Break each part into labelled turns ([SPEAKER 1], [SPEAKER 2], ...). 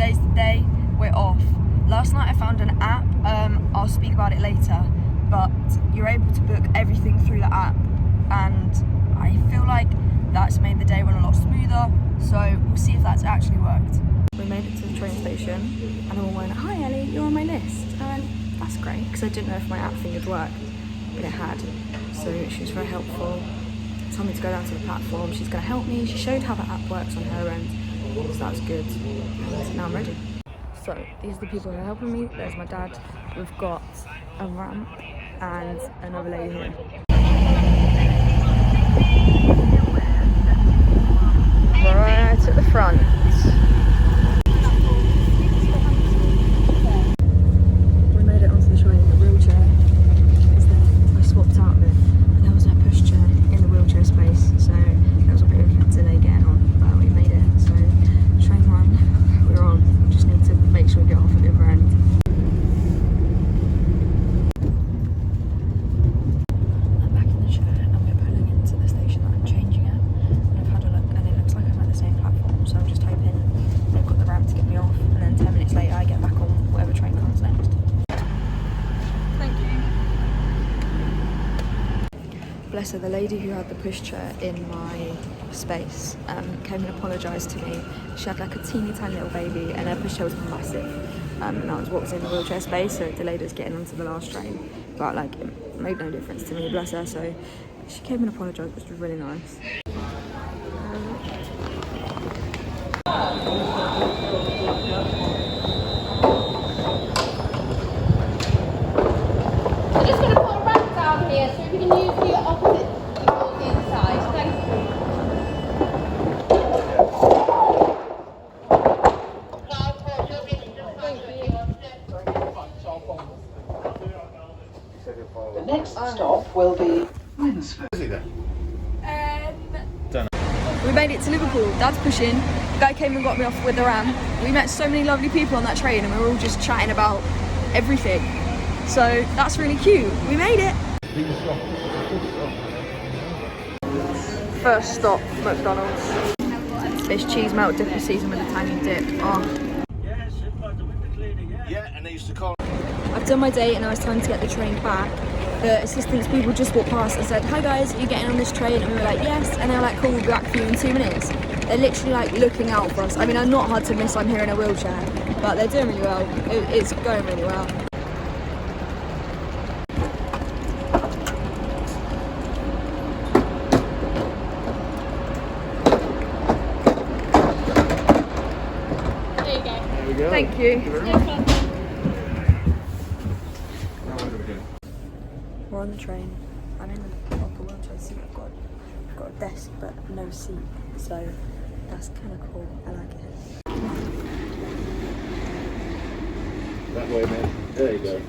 [SPEAKER 1] today's the day, we're off. Last night I found an app, I'll speak about it later, but you're able to book everything through the app, and I feel like that's made the day run a lot smoother, so we'll see if that's actually worked. We made it to the train station and all went, "Hi Ellie, you're on my list." And I went, "That's great," because I didn't know if my app thing had worked, but it had. So she was very helpful, told me to go down to the platform, she's going to help me. She showed how the app works on her end, so that was good. And now I'm ready. So these are the people who are helping me. There's my dad, we've got a ramp and another lady here. Right at the front. We made it onto the train. The wheelchair is there. I swapped out of it, and there was a pushchair in the wheelchair space, so there was a bit of a delay getting on, but we made it. So train one, we're on. We just need to make sure we get off at the other end. I'm back in the chair, and we're pulling into the station that I'm changing at. And I've had a look, and it looks like I'm at the same platform, so I'm just hoping they've got the ramp to get me off, and then 10 minutes later I get back on whatever train comes next. Thank you. Bless her, the lady who had the pushchair in my space came and apologised to me. She had like a teeny tiny little baby, and her pushchair was massive, and that was what was in the wheelchair space, so it delayed us getting onto the last train. But like, it made no difference to me, bless her. So she came and apologised, which was really nice.
[SPEAKER 2] I'm just going to put a ramp down here, so if you can use the opposite towards the inside. Thank you.
[SPEAKER 3] The next stop will be Winsford.
[SPEAKER 1] We made it to Liverpool. Dad's pushing. Guy came and got me off with the ramp. We met so many lovely people on that train, and we were all just chatting about everything. So that's really cute. We made it. First stop, McDonald's. This cheese melt dipper season with a tiny dip. Oh.
[SPEAKER 4] Yeah, and they used to call.
[SPEAKER 1] I've done my day, and now it's time to get the train back. The assistance people just walked past and said, "Hi guys, are you getting on this train?" And we were like, "Yes." And they were like, "Cool, we'll be back for you in 2 minutes." They're literally like looking out for us. I mean, I'm not hard to miss, I'm here in a wheelchair, but they're doing really well. It's going really well.
[SPEAKER 2] There you go.
[SPEAKER 4] There we go.
[SPEAKER 1] Thank you. We're on the train. I'm in the proper wheelchair seat. I've got a desk but no seat, so that's kind of cool. I like it.
[SPEAKER 4] That way, man. There you go.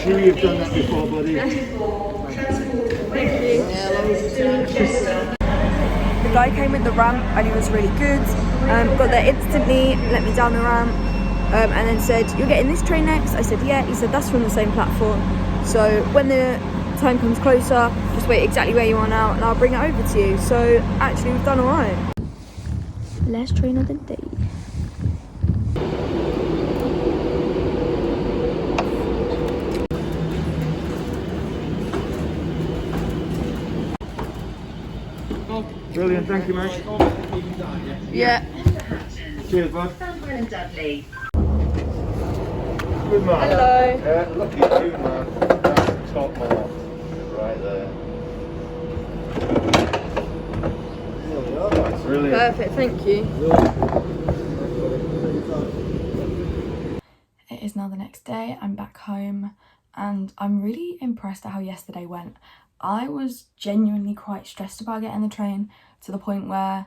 [SPEAKER 4] Sure you've done that before, buddy.
[SPEAKER 1] Thank you. The guy came with the ramp and he was really good. Got there instantly, let me down the ramp, and then said, "You're getting this train next?" I said, "Yeah." He said, "That's from the same platform. So when the time comes closer, just wait exactly where you are now and I'll bring it over to you." So actually we've done alright. Last train of the day.
[SPEAKER 4] Brilliant, thank you, mate.
[SPEAKER 1] Yeah.
[SPEAKER 4] Cheers, bud.
[SPEAKER 3] Dudley.
[SPEAKER 4] Good man.
[SPEAKER 1] Hello.
[SPEAKER 4] Yeah, look at you, man. That's the top mark. Right there. That's brilliant.
[SPEAKER 1] Perfect, thank you. It is now the next day. I'm back home and I'm really impressed at how yesterday went. I was genuinely quite stressed about getting the train, to the point where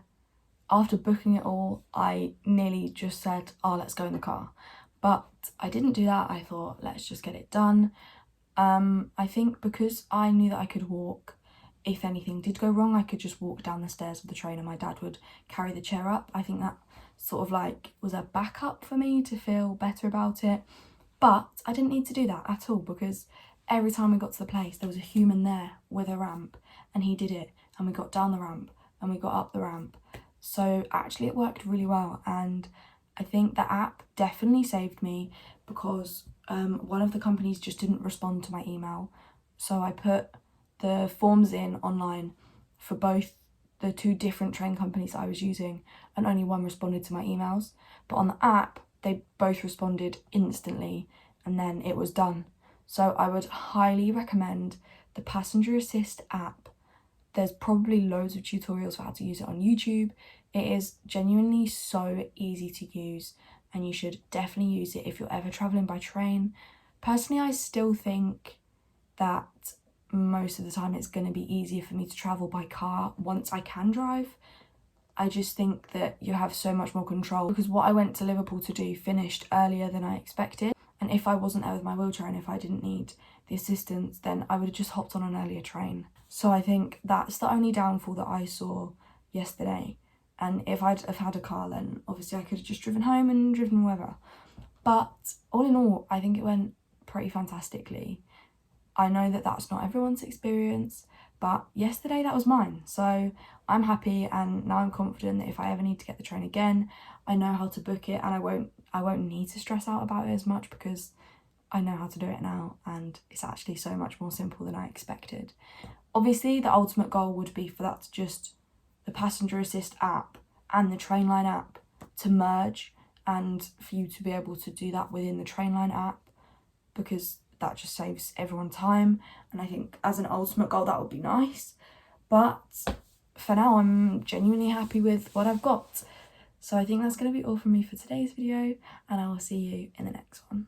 [SPEAKER 1] after booking it all, I nearly just said, "Oh, let's go in the car." But I didn't do that. I thought, let's just get it done. I think because I knew that I could walk, if anything did go wrong, I could just walk down the stairs of the train and my dad would carry the chair up. I think that sort of like was a backup for me to feel better about it. But I didn't need to do that at all, because every time we got to the place, there was a human there with a ramp, and he did it, and we got down the ramp and we got up the ramp. So actually it worked really well, and I think the app definitely saved me because one of the companies just didn't respond to my email. So I put the forms in online for both the 2 different train companies that I was using, and only one responded to my emails. But on the app, they both responded instantly, and then it was done. So I would highly recommend the Passenger Assist app. There's probably loads of tutorials for how to use it on YouTube. It is genuinely so easy to use, and you should definitely use it if you're ever travelling by train. Personally, I still think that most of the time it's going to be easier for me to travel by car once I can drive. I just think that you have so much more control, because what I went to Liverpool to do finished earlier than I expected, and if I wasn't there with my wheelchair and if I didn't need the assistance, then I would have just hopped on an earlier train. So I think that's the only downfall that I saw yesterday. And if I'd have had a car, then obviously I could have just driven home and driven wherever. But all in all, I think it went pretty fantastically. I know that that's not everyone's experience, but yesterday that was mine. So I'm happy, and now I'm confident that if I ever need to get the train again, I know how to book it, and I won't need to stress out about it as much because I know how to do it now, and it's actually so much more simple than I expected. Obviously, the ultimate goal would be for that to just, the Passenger Assist app and the Trainline app to merge, and for you to be able to do that within the Trainline app, because that just saves everyone time, and I think as an ultimate goal that would be nice. But for now, I'm genuinely happy with what I've got. So I think that's going to be all from me for today's video, and I will see you in the next one.